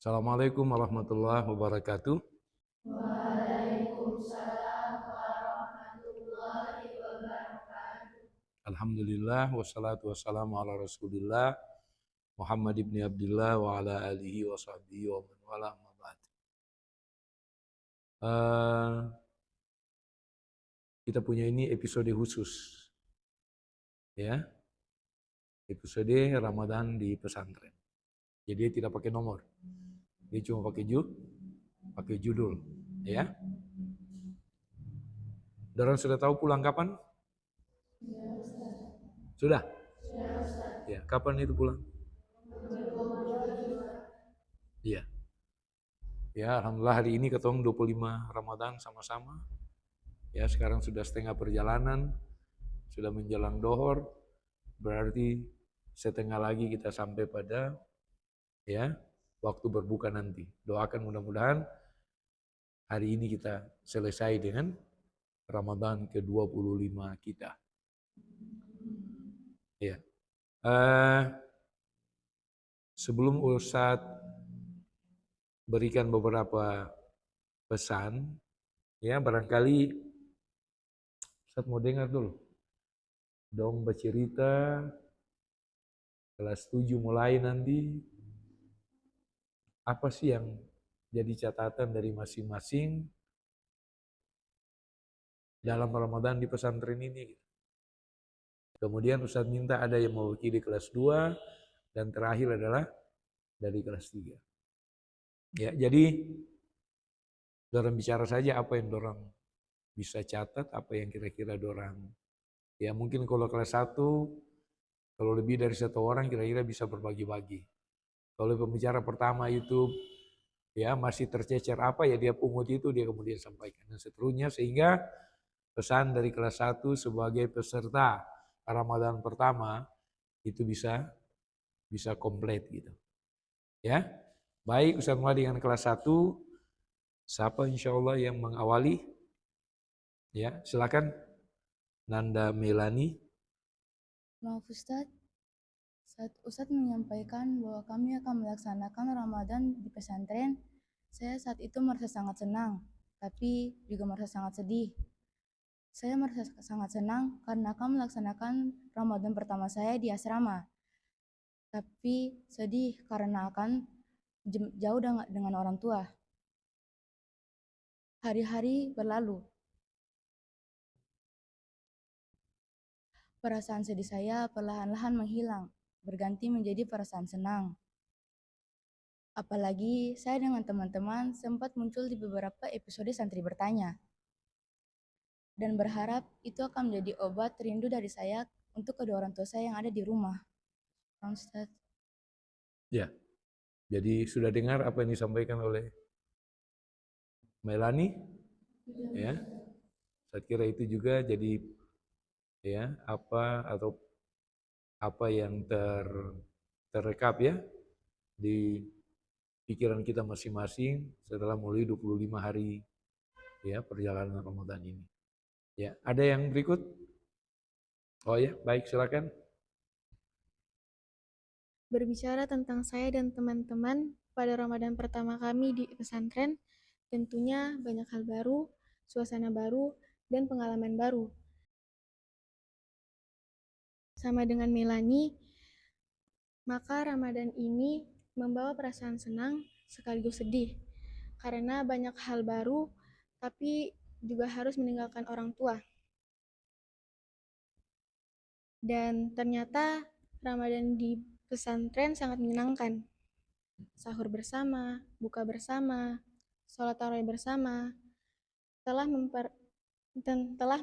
Assalamualaikum warahmatullahi wabarakatuh. Waalaikumsalam warahmatullahi wabarakatuh. Alhamdulillah wassalatu wassalamu ala Rasulillah Muhammad ibn Abdullah wa ala alihi wa sahbihi wa man wala amma ba'd. Kita punya ini episode khusus, ya, episode Ramadan di pesantren. Jadi dia tidak pakai nomor, dia cuma pakai judul, ya. Dorang sudah tahu pulang kapan? Sudah? Ya, kapan itu pulang? Iya. Ya, alhamdulillah hari ini ketemu 25 Ramadan sama-sama. Ya, sekarang sudah setengah perjalanan, sudah menjelang dohor, berarti setengah lagi kita sampai pada ya waktu berbuka nanti. Doakan mudah-mudahan hari ini kita selesai dengan Ramadan ke-25 kita. Ya. Sebelum Ustadz berikan beberapa pesan, ya barangkali Ustadz mau dengar dulu. Dong bercerita kelas 7 mulai nanti, apa sih yang jadi catatan dari masing-masing dalam Ramadan di pesantren ini. Kemudian Ustadz minta ada yang mewakili kelas 2 dan terakhir adalah dari kelas 3. Ya, jadi dorang bicara saja apa yang dorang bisa catat, apa yang kira-kira dorang. Ya mungkin kalau kelas 1, kalau lebih dari satu orang kira-kira bisa berbagi-bagi. Kalau pembicara pertama itu ya masih tercecer apa ya dia pungut itu dia kemudian sampaikan dan seterusnya sehingga pesan dari kelas 1 sebagai peserta Ramadan pertama itu bisa komplit gitu. Ya. Baik, Ustaz mulai dengan kelas 1. Siapa insya Allah yang mengawali? Ya, silakan Nanda Melani. Maaf Ustadz, saat Ustadz menyampaikan bahwa kami akan melaksanakan Ramadan di pesantren, saya saat itu merasa sangat senang, tapi juga merasa sangat sedih. Saya merasa sangat senang karena akan melaksanakan Ramadan pertama saya di asrama, tapi sedih karena akan jauh dengan orang tua. Hari-hari berlalu, perasaan sedih saya perlahan-lahan menghilang, berganti menjadi perasaan senang. Apalagi saya dengan teman-teman sempat muncul di beberapa episode Santri Bertanya. Dan berharap itu akan menjadi obat rindu dari saya untuk kedua orang tua saya yang ada di rumah. Ustaz. Ya, jadi sudah dengar apa yang disampaikan oleh Melani? Ya, saya kira itu juga jadi ya apa yang terrekap ya di pikiran kita masing-masing setelah mulai 25 hari ya perjalanan Ramadan ini. Ya, ada yang berikut? Oh ya, baik silakan. Berbicara tentang saya dan teman-teman pada Ramadan pertama kami di pesantren, tentunya banyak hal baru, suasana baru, dan pengalaman baru. Sama dengan Melani, maka Ramadan ini membawa perasaan senang sekaligus sedih, karena banyak hal baru, tapi juga harus meninggalkan orang tua. Dan ternyata Ramadan di pesantren sangat menyenangkan. Sahur bersama, buka bersama, sholat tarawih bersama, telah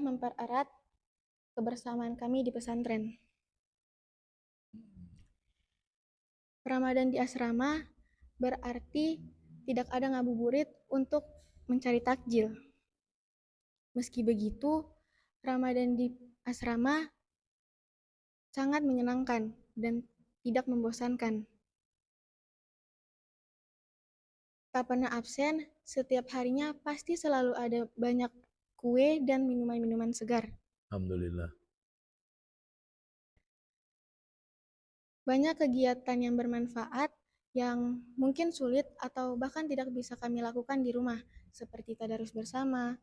mempererat kebersamaan kami di pesantren. Ramadan di asrama berarti tidak ada ngabuburit untuk mencari takjil. Meski begitu, Ramadan di asrama sangat menyenangkan dan tidak membosankan. Tak pernah absen, setiap harinya pasti selalu ada banyak kue dan minuman-minuman segar. Alhamdulillah. Banyak kegiatan yang bermanfaat yang mungkin sulit atau bahkan tidak bisa kami lakukan di rumah, seperti tadarus bersama,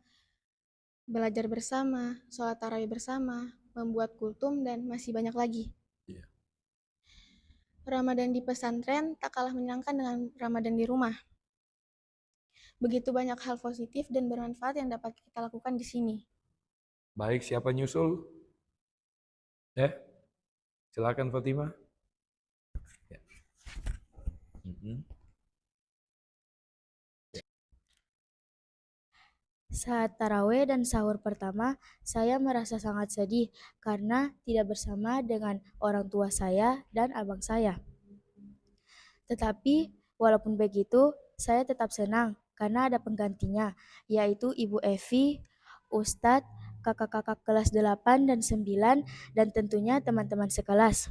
belajar bersama, sholat tarawih bersama, membuat kultum, dan masih banyak lagi. Iya. Ramadan di pesantren tak kalah menyenangkan dengan Ramadan di rumah. Begitu banyak hal positif dan bermanfaat yang dapat kita lakukan di sini. Baik, siapa nyusul? Ya, silakan Fatimah. Ya. Saat tarawih dan sahur pertama, saya merasa sangat sedih karena tidak bersama dengan orang tua saya dan abang saya. Tetapi, walaupun begitu, saya tetap senang karena ada penggantinya, yaitu Ibu Evi, Ustadz, kakak-kakak kelas 8 dan 9, dan tentunya teman-teman sekelas.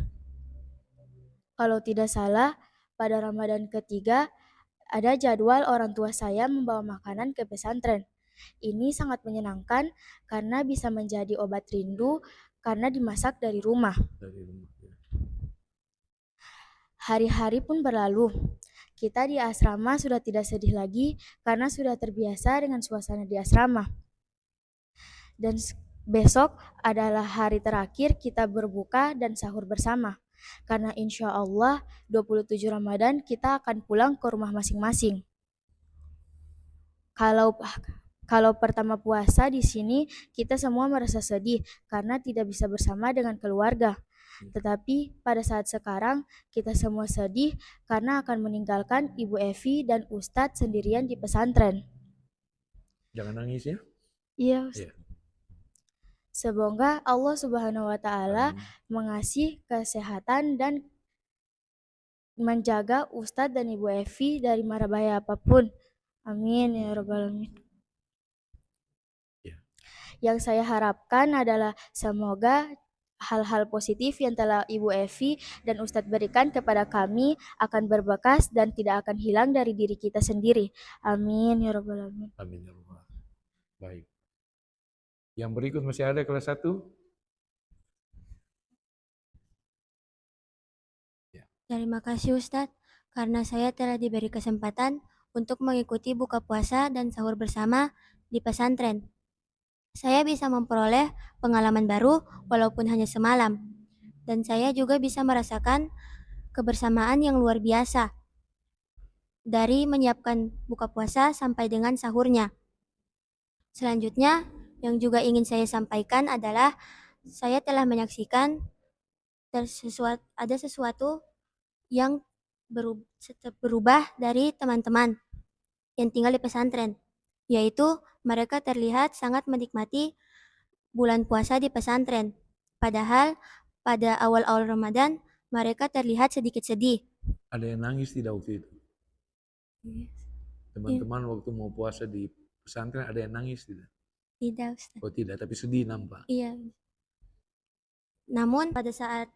Kalau tidak salah, pada Ramadan ketiga, ada jadwal orang tua saya membawa makanan ke pesantren. Ini sangat menyenangkan karena bisa menjadi obat rindu karena dimasak dari rumah. Dari rumah. Ya. Hari-hari pun berlalu. Kita di asrama sudah tidak sedih lagi karena sudah terbiasa dengan suasana di asrama. Dan besok adalah hari terakhir kita berbuka dan sahur bersama. Karena insya Allah 27 Ramadan kita akan pulang ke rumah masing-masing. Kalau pertama puasa di sini kita semua merasa sedih karena tidak bisa bersama dengan keluarga. Tetapi pada saat sekarang kita semua sedih karena akan meninggalkan Ibu Evi dan Ustadz sendirian di pesantren. Jangan nangis ya. Iya, Ya. semoga Allah Subhanahu wa Ta'ala mengasih kesehatan dan menjaga Ustadz dan Ibu Evi dari mara bahaya apapun. Amin ya Rabbal Alamin. Ya. Yang saya harapkan adalah semoga hal-hal positif yang telah Ibu Evi dan Ustadz berikan kepada kami akan berbekas dan tidak akan hilang dari diri kita sendiri. Amin ya Rabbal Alamin. Amin ya Rabbal. Baik. Yang berikut masih ada kelas 1. Ya. Terima kasih Ustadz, karena saya telah diberi kesempatan untuk mengikuti buka puasa dan sahur bersama di pesantren. Saya bisa memperoleh pengalaman baru walaupun hanya semalam. Dan saya juga bisa merasakan kebersamaan yang luar biasa. Dari menyiapkan buka puasa sampai dengan sahurnya. Selanjutnya, yang juga ingin saya sampaikan adalah saya telah menyaksikan ada sesuatu yang berubah dari teman-teman yang tinggal di pesantren, yaitu mereka terlihat sangat menikmati bulan puasa di pesantren. Padahal pada awal-awal Ramadan mereka terlihat sedikit sedih. Ada yang nangis tidak waktu itu? Teman-teman waktu mau puasa di pesantren ada yang nangis tidak? Tidak, Ustaz. Oh tidak, tapi sedih nampak. Iya. Namun pada saat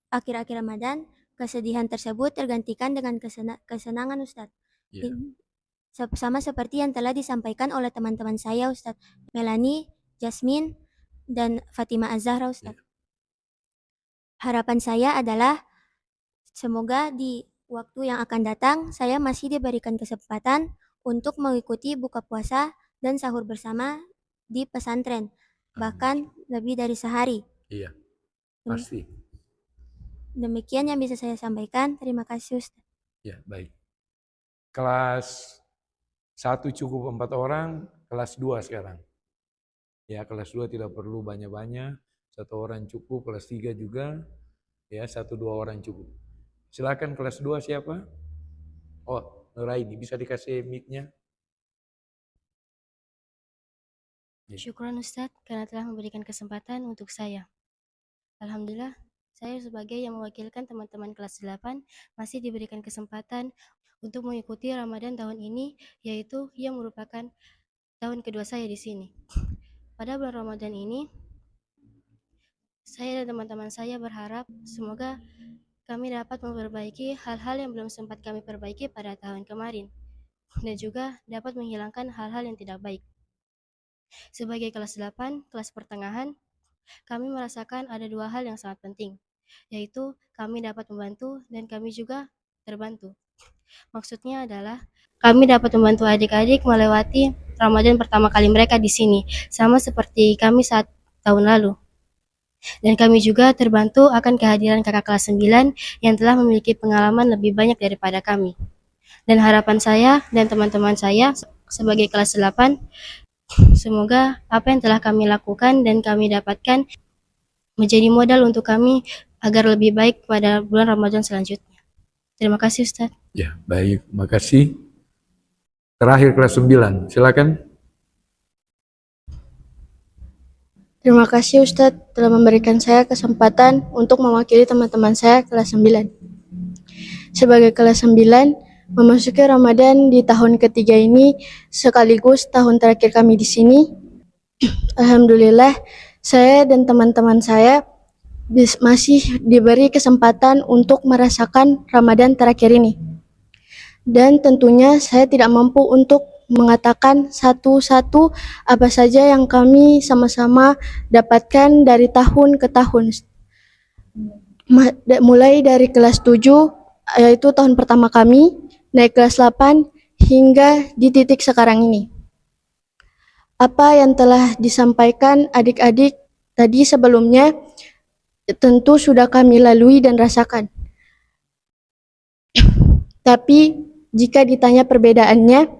akhir-akhir Ramadan, kesedihan tersebut tergantikan dengan kesenangan, Ustaz. Ya. Sama seperti yang telah disampaikan oleh teman-teman saya, Ustaz. Melanie, Jasmine, dan Fatimah Az-Zahra, Ustaz. Ya. Harapan saya adalah semoga di waktu yang akan datang saya masih diberikan kesempatan untuk mengikuti buka puasa dan sahur bersama di pesantren, bahkan lebih dari sehari. Iya, pasti. Demikian yang bisa saya sampaikan. Terima kasih, Ustaz. Ya, baik. Kelas 1 cukup 4 orang, kelas 2 sekarang. Ya, kelas 2 tidak perlu banyak-banyak, 1 orang cukup, kelas 3 juga, ya 1-2 orang cukup. Silakan kelas 2 siapa? Oh, Nuraini, bisa dikasih mic-nya? Syukron Ustadz karena telah memberikan kesempatan untuk saya. Alhamdulillah, saya sebagai yang mewakilkan teman-teman kelas 8 masih diberikan kesempatan untuk mengikuti Ramadan tahun ini, yaitu yang merupakan tahun kedua saya di sini. Pada bulan Ramadan ini, saya dan teman-teman saya berharap semoga kami dapat memperbaiki hal-hal yang belum sempat kami perbaiki pada tahun kemarin, dan juga dapat menghilangkan hal-hal yang tidak baik. Sebagai kelas 8, kelas pertengahan, kami merasakan ada 2 hal yang sangat penting, yaitu kami dapat membantu dan kami juga terbantu. Maksudnya adalah kami dapat membantu adik-adik melewati Ramadan pertama kali mereka di sini, sama seperti kami saat tahun lalu. Dan kami juga terbantu akan kehadiran kakak kelas 9 yang telah memiliki pengalaman lebih banyak daripada kami. Dan harapan saya dan teman-teman saya sebagai kelas 8, semoga apa yang telah kami lakukan dan kami dapatkan menjadi modal untuk kami agar lebih baik pada bulan Ramadan selanjutnya. Terima kasih Ustaz. Ya, baik. Makasih. Terakhir kelas 9, silakan. Terima kasih Ustadz telah memberikan saya kesempatan untuk mewakili teman-teman saya kelas 9. Sebagai kelas 9, memasuki Ramadan di tahun ketiga ini sekaligus tahun terakhir kami di sini. Alhamdulillah, saya dan teman-teman saya masih diberi kesempatan untuk merasakan Ramadan terakhir ini. Dan tentunya saya tidak mampu untuk mengatakan satu-satu apa saja yang kami sama-sama dapatkan dari tahun ke tahun. Mulai dari kelas 7, yaitu tahun pertama kami, naik kelas 8, hingga di titik sekarang ini. Apa yang telah disampaikan adik-adik tadi sebelumnya tentu sudah kami lalui dan rasakan. Tapi jika ditanya perbedaannya,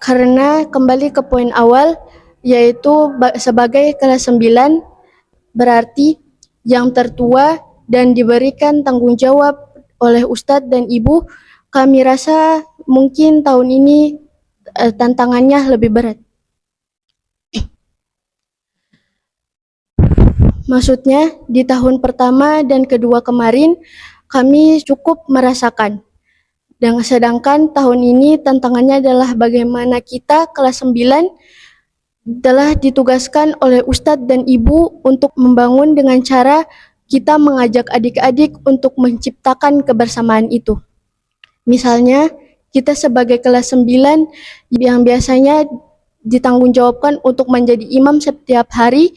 karena kembali ke poin awal, yaitu sebagai kelas 9 berarti yang tertua dan diberikan tanggung jawab oleh Ustadz dan Ibu, kami rasa mungkin tahun ini tantangannya lebih berat. Maksudnya di tahun pertama dan kedua kemarin kami cukup merasakan. Dan sedangkan tahun ini tantangannya adalah bagaimana kita kelas 9 telah ditugaskan oleh Ustadz dan Ibu untuk membangun dengan cara kita mengajak adik-adik untuk menciptakan kebersamaan itu. Misalnya, kita sebagai kelas 9 yang biasanya ditanggungjawabkan untuk menjadi imam setiap hari,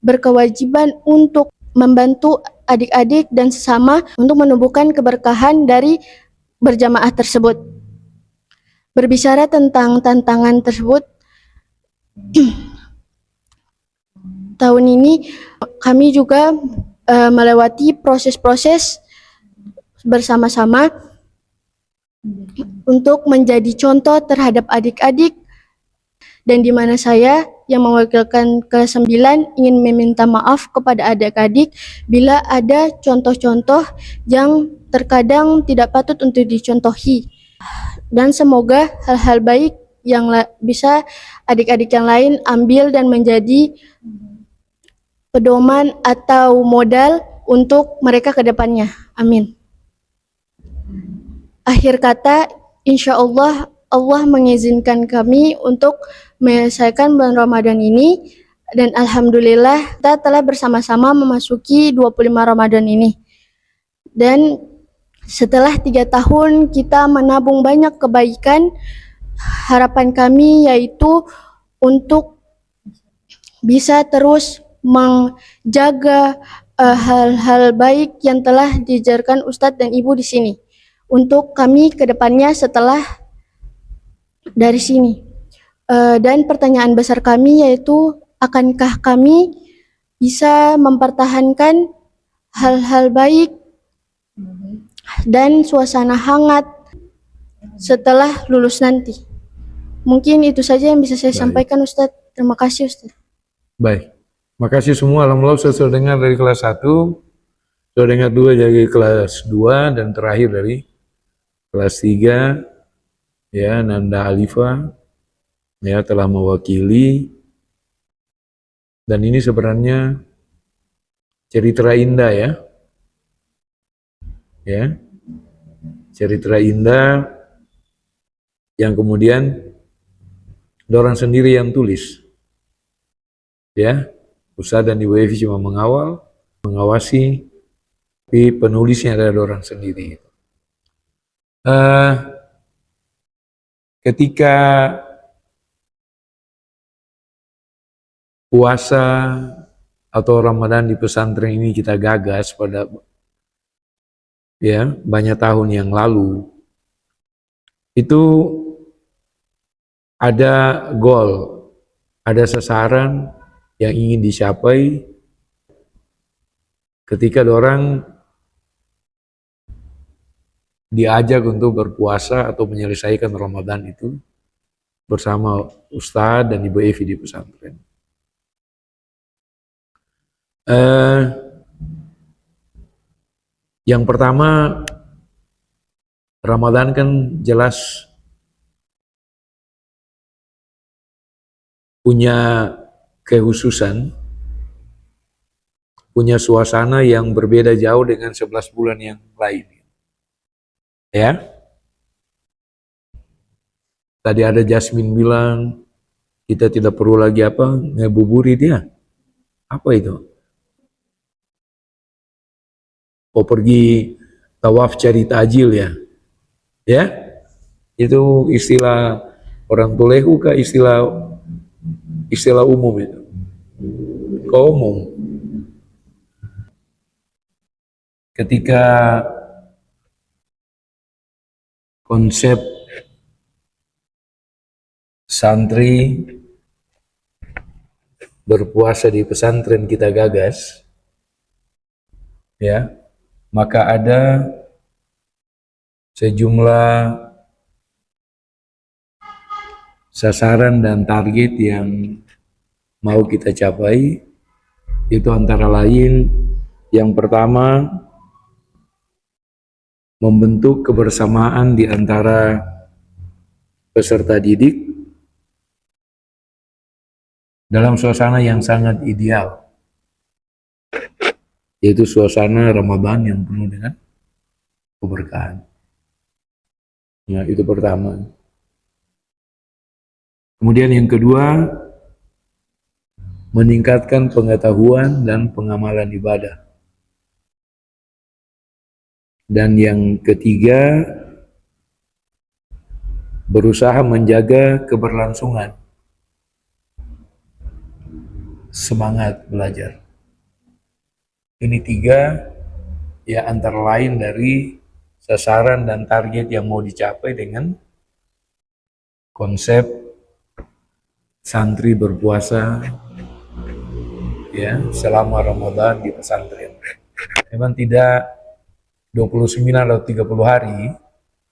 berkewajiban untuk membantu adik-adik dan sesama untuk menumbuhkan keberkahan dari berjamaah tersebut. Berbicara tentang tantangan tersebut, tahun ini kami juga melewati proses-proses bersama-sama untuk menjadi contoh terhadap adik-adik, dan di mana saya yang mewakilkan kelas 9 ingin meminta maaf kepada adik-adik bila ada contoh-contoh yang terkadang tidak patut untuk dicontohi. Dan semoga hal-hal baik yang bisa adik-adik yang lain ambil dan menjadi pedoman atau modal untuk mereka ke depannya. Amin. Akhir kata, insya Allah mengizinkan kami untuk menyelesaikan bulan Ramadan ini, dan alhamdulillah kita telah bersama-sama memasuki 25 Ramadan ini. Dan setelah 3 tahun kita menabung banyak kebaikan, harapan kami yaitu untuk bisa terus menjaga hal-hal baik yang telah diajarkan Ustadz dan Ibu di sini untuk kami ke depannya setelah dari sini. Dan pertanyaan besar kami yaitu, akankah kami bisa mempertahankan hal-hal baik dan suasana hangat setelah lulus nanti. Mungkin itu saja yang bisa saya sampaikan Ustadz. Terima kasih Ustadz. Baik. Makasih semua. Alhamdulillah sudah dengar dari kelas 1, sudah dengar 2 dari kelas 2, dan terakhir dari kelas 3, ya, Nanda Alifa, ya, telah mewakili. Dan ini sebenarnya cerita indah, ya. Ya. Cerita indah yang kemudian dorang sendiri yang tulis. Ya. Ustadz dan Ibu Evi cuma mengawasi, tapi penulisnya adalah dorang sendiri. Ketika puasa atau Ramadan di pesantren ini kita gagas pada ya, banyak tahun yang lalu, itu ada goal, ada sasaran yang ingin dicapai ketika orang diajak untuk berpuasa atau menyelesaikan Ramadan itu bersama Ustadz dan Ibu Evi di pesantren. Yang pertama, Ramadan kan jelas punya kekhususan, punya suasana yang berbeda jauh dengan 11 bulan yang lain. Ya, tadi ada Jasmine bilang kita tidak perlu lagi ngebuburit ya. Apa itu? Oh, pergi tawaf cari tajil ya. Ya, itu istilah orang Tulehu kah istilah umum itu. Umum. Ketika konsep santri berpuasa di pesantren kita gagas, ya, maka ada sejumlah sasaran dan target yang mau kita capai. Itu antara lain, yang pertama, membentuk kebersamaan di antara peserta didik dalam suasana yang sangat ideal, yaitu suasana Ramadan yang penuh dengan keberkahan. Ya, itu pertama. Kemudian yang kedua, meningkatkan pengetahuan dan pengamalan ibadah. Dan yang ketiga, berusaha menjaga keberlangsungan semangat belajar. Ini tiga, ya, antara lain dari sasaran dan target yang mau dicapai dengan konsep santri berpuasa, ya, selama Ramadan di pesantren. Memang tidak 29 atau 30 hari,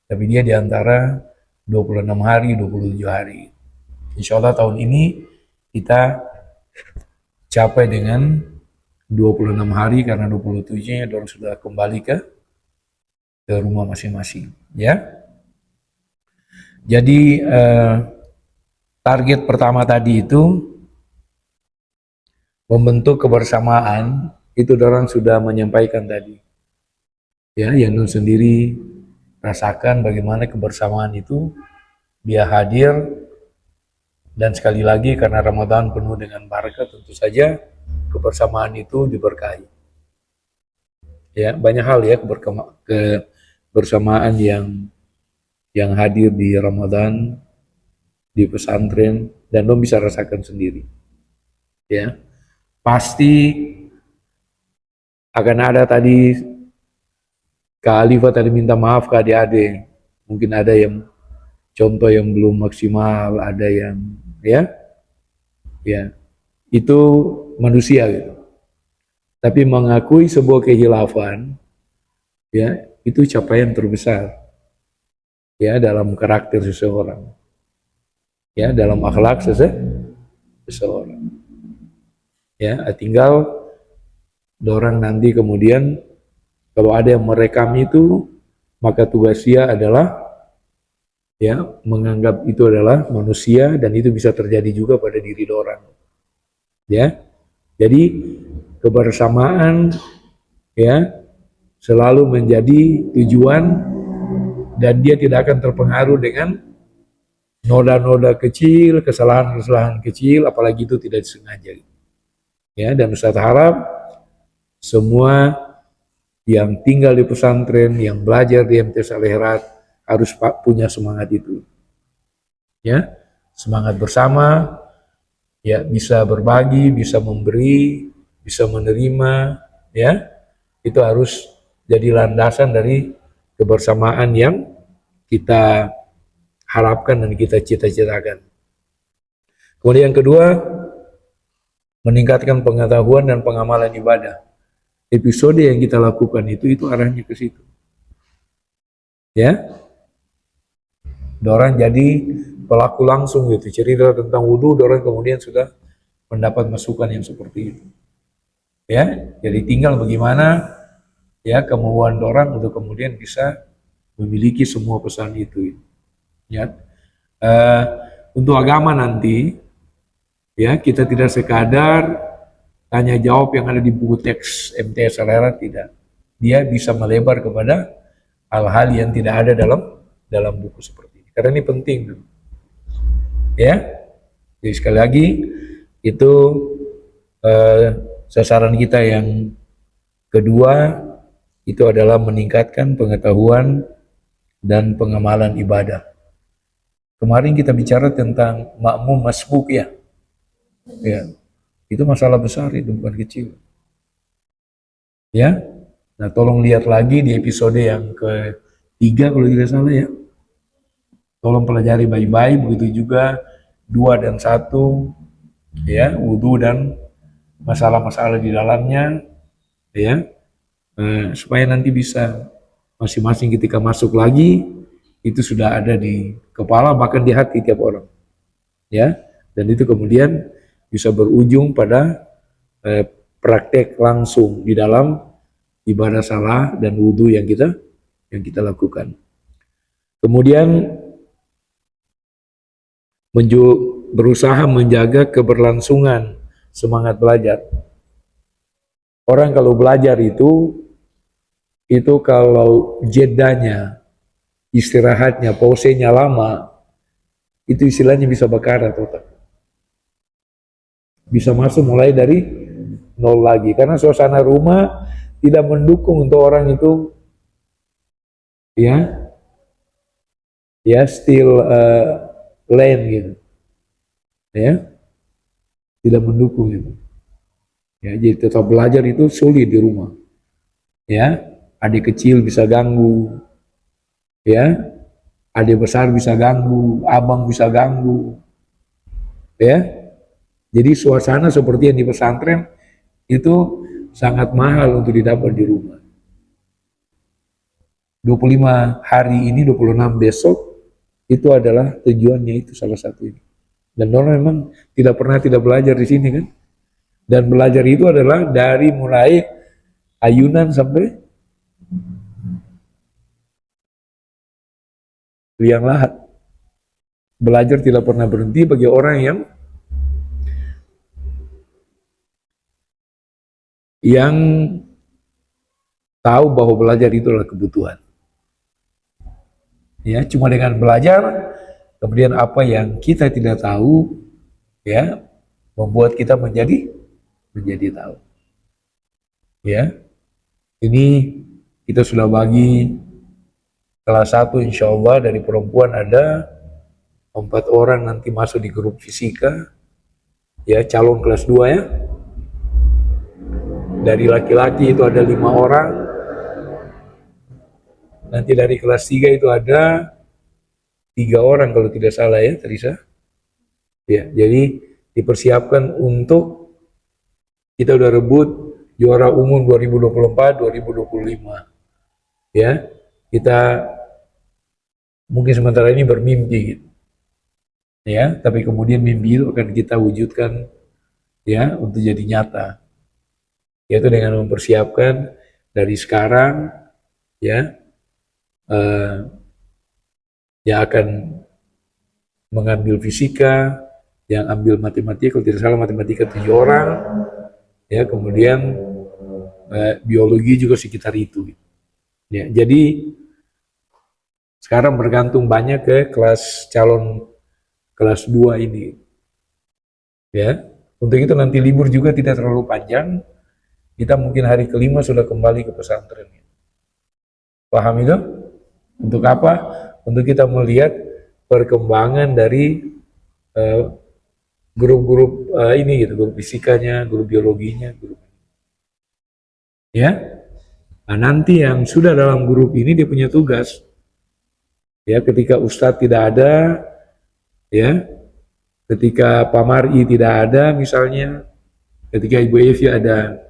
tapi dia di antara 26 hari, 27 hari. Insya Allah tahun ini kita capai dengan 26 hari karena 27-nya dorong sudah kembali ke rumah masing-masing. Ya. Jadi target pertama tadi itu membentuk kebersamaan, itu dorong sudah menyampaikan tadi. Ya, yang Nun sendiri rasakan bagaimana kebersamaan itu dia hadir, dan sekali lagi karena Ramadan penuh dengan barakah, tentu saja kebersamaan itu diberkahi. Ya, banyak hal ya kebersamaan yang hadir di Ramadan di pesantren dan Nun bisa rasakan sendiri. Ya, pasti akan ada tadi Kak Alifa tadi minta maaf ke adik-adik, mungkin ada yang contoh yang belum maksimal, ada yang ya itu manusia gitu. Tapi mengakui sebuah kehilafan, ya, itu capaian terbesar, ya, dalam karakter seseorang, ya, dalam akhlak seseorang. Ya, tinggal dorang nanti kemudian kalau ada yang merekam itu, maka tugas dia adalah, ya, menganggap itu adalah manusia dan itu bisa terjadi juga pada diri orang. Ya, jadi kebersamaan, ya, selalu menjadi tujuan dan dia tidak akan terpengaruh dengan noda-noda kecil, kesalahan-kesalahan kecil, apalagi itu tidak disengaja. Ya, dan Ustaz harap semua yang tinggal di pesantren, yang belajar di MTS Al-Herat harus punya semangat itu. Ya, semangat bersama, ya, bisa berbagi, bisa memberi, bisa menerima, ya, itu harus jadi landasan dari kebersamaan yang kita harapkan dan kita cita-citakan. Kemudian yang kedua, meningkatkan pengetahuan dan pengamalan ibadah. Episode yang kita lakukan itu arahnya ke situ. Ya, dorang jadi pelaku langsung gitu. Cerita tentang wudhu, dorang kemudian sudah mendapat masukan yang seperti itu. Ya, jadi tinggal bagaimana ya kemauan dorang untuk kemudian bisa memiliki semua pesan itu. Ya, untuk agama nanti ya kita tidak sekadar tanya jawab yang ada di buku teks MTS Selera, tidak. Dia bisa melebar kepada hal-hal yang tidak ada dalam buku seperti ini. Karena ini penting. Ya, jadi sekali lagi itu sasaran kita yang kedua itu adalah meningkatkan pengetahuan dan pengamalan ibadah. Kemarin kita bicara tentang makmum masbuk ya. Ya, itu masalah besar, itu bukan kecil. Ya, nah tolong lihat lagi di episode yang ketiga kalau tidak salah ya. Tolong pelajari baik-baik, begitu juga 2 dan 1 ya, wudhu dan masalah-masalah di dalamnya ya, supaya nanti bisa masing-masing ketika masuk lagi itu sudah ada di kepala bahkan di hati tiap orang ya, dan itu kemudian bisa berujung pada praktek langsung di dalam ibadah salah dan wudhu yang kita lakukan. Kemudian berusaha menjaga keberlangsungan semangat belajar. Orang kalau belajar itu kalau jedanya, istirahatnya, pausenya lama, itu istilahnya bisa bakarat otak. Bisa masuk mulai dari nol lagi. Karena suasana rumah tidak mendukung untuk orang itu ya still land gitu. Ya, tidak mendukung itu. Ya, jadi tetap belajar itu sulit di rumah. Ya, adik kecil bisa ganggu. Ya, adik besar bisa ganggu, abang bisa ganggu. Ya, jadi suasana seperti yang di pesantren itu sangat mahal untuk didapat di rumah. 25 hari ini, 26 besok, itu adalah tujuannya, itu salah satu ini. Dan orang memang tidak belajar di sini kan. Dan belajar itu adalah dari mulai ayunan sampai liang lahat. Belajar tidak pernah berhenti bagi orang yang tahu bahwa belajar itu adalah kebutuhan. Ya, cuma dengan belajar, kemudian apa yang kita tidak tahu, ya, membuat kita menjadi tahu. Ya, ini kita sudah bagi kelas 1 insya Allah dari perempuan ada 4 orang nanti masuk di grup fisika, ya calon kelas 2 ya. Dari laki-laki itu ada 5 orang. Nanti dari kelas 3 itu ada 3 orang kalau tidak salah ya, Teresa. Ya, jadi dipersiapkan untuk kita udah rebut juara umum 2024-2025. Ya, kita mungkin sementara ini bermimpi gitu. Ya, tapi kemudian mimpi itu akan kita wujudkan ya untuk jadi nyata. Yaitu dengan mempersiapkan dari sekarang ya yang akan mengambil fisika, yang ambil matematika, kalau tidak salah matematika 7 orang, ya kemudian biologi juga sekitar itu. Ya, jadi sekarang bergantung banyak ke kelas calon kelas 2 ini. Ya, untuk itu nanti libur juga tidak terlalu panjang. Kita mungkin hari kelima sudah kembali ke pesantren. Paham itu? Untuk apa? Untuk kita melihat perkembangan dari grup-grup ini gitu, grup fisikanya, grup biologinya, grup. Ya. Nah, nanti yang sudah dalam grup ini dia punya tugas. Ya, ketika Ustadz tidak ada, ya, ketika Pak Mar'i tidak ada misalnya, ketika Ibu Evi ada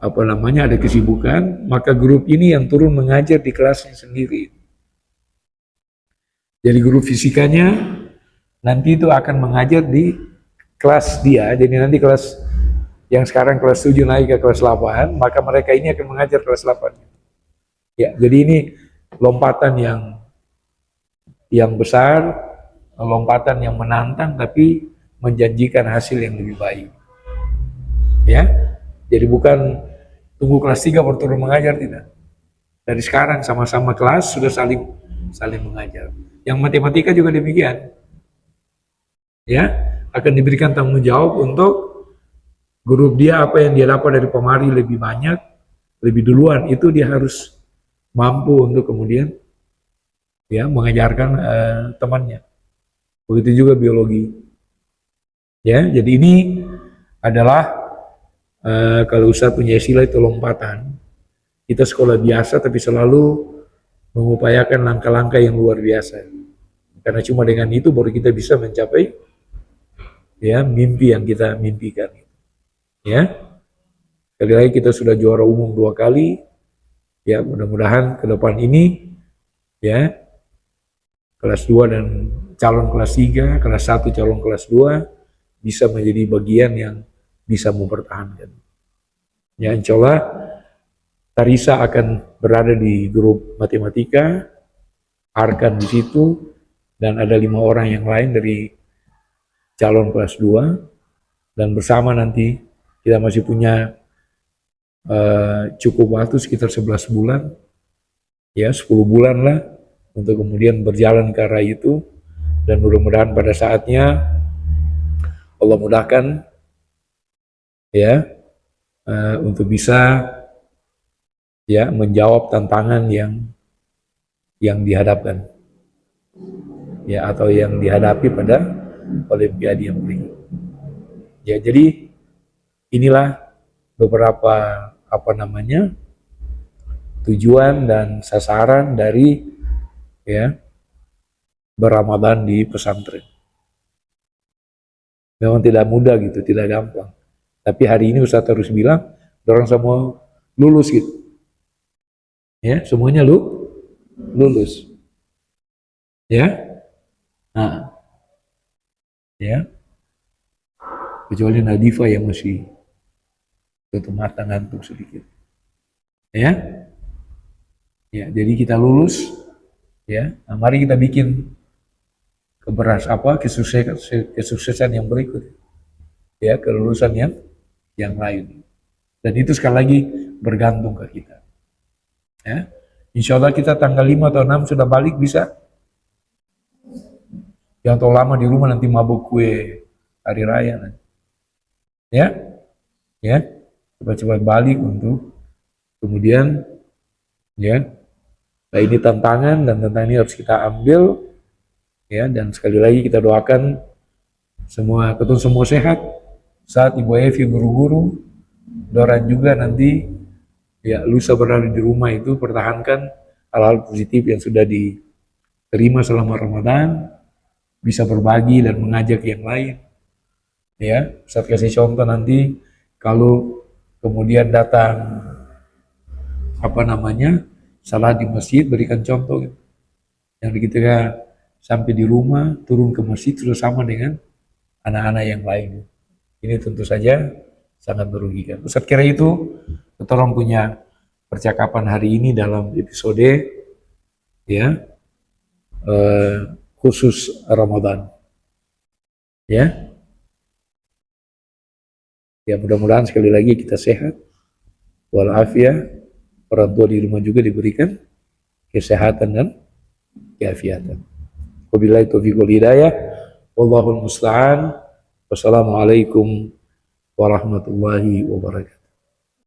ada kesibukan, maka grup ini yang turun mengajar di kelasnya sendiri. Jadi guru fisikanya nanti itu akan mengajar di kelas dia, jadi nanti kelas yang sekarang kelas 7 naik ke kelas 8, maka mereka ini akan mengajar kelas 8. Ya, jadi ini lompatan yang besar, lompatan yang menantang tapi menjanjikan hasil yang lebih baik. Ya, jadi bukan tunggu kelas 3 baru turun mengajar, tidak. Dari sekarang sama-sama kelas sudah saling mengajar. Yang matematika juga demikian. Ya, akan diberikan tanggung jawab untuk grup dia, apa yang dia dapat dari pemari lebih banyak, lebih duluan, itu dia harus mampu untuk kemudian ya mengajarkan temannya. Begitu juga biologi. Ya, jadi ini adalah kalau Ustadz punya istilah itu lompatan. Kita sekolah biasa tapi selalu mengupayakan langkah-langkah yang luar biasa. Karena cuma dengan itu baru kita bisa mencapai ya mimpi yang kita mimpikan. Ya, sekali lagi kita sudah juara umum 2 kali. Ya, mudah-mudahan ke depan ini ya kelas 2 dan calon kelas 3, kelas 1 calon kelas 2 bisa menjadi bagian yang bisa mempertahankan. Ya, insya Allah Tarisa akan berada di grup matematika, Arkan di situ, dan ada 5 orang yang lain dari calon kelas 2, dan bersama nanti kita masih punya cukup waktu sekitar 11 bulan, ya 10 bulan lah, untuk kemudian berjalan ke arah itu, dan mudah-mudahan pada saatnya Allah mudahkan ya untuk bisa ya menjawab tantangan yang dihadapkan ya atau yang dihadapi pada Olimpiade yang berikut. Ya, jadi inilah beberapa tujuan dan sasaran dari ya berRamadan di pesantren. Memang tidak mudah gitu, tidak gampang. Tapi hari ini Ustaz harus bilang, orang semua lulus gitu. Ya, semuanya lulus. Ya. Nah. Ya. Kecuali Nadifa yang masih tutup mata ngantuk sedikit. Ya. Ya, jadi kita lulus ya. Nah, mari kita bikin kesuksesan yang berikut. Ya, kelulusan yang lain. Dan itu sekali lagi bergantung ke kita. Ya. Insya Allah kita tanggal 5 atau 6 sudah balik bisa. Yang terlalu lama di rumah nanti mabuk kue hari raya. Ya, ya, cepat-cepat balik untuk kemudian ya. Nah, ini tantangan dan tantangan ini harus kita ambil ya, dan sekali lagi kita doakan ketemu semua sehat saat Ibu Evi guru-guru, Doran juga nanti ya lusa berada di rumah itu pertahankan hal-hal positif yang sudah diterima selama Ramadan, bisa berbagi dan mengajak yang lain. Ya, Ustaz kasih contoh nanti kalau kemudian datang salah di masjid, berikan contoh gitu. Yang ketika sampai di rumah turun ke masjid sudah sama dengan anak-anak yang lain. Ini tentu saja sangat merugikan. Ustaz kira itu kita orang punya percakapan hari ini dalam episode ya khusus Ramadan. Ya. Ya, mudah-mudahan sekali lagi kita sehat walafiat, orang tua di rumah juga diberikan kesehatan dan keafiatan. Wabillahi taufiq wal hidayah. Wallahul musta'an. Wassalamualaikum warahmatullahi wabarakatuh.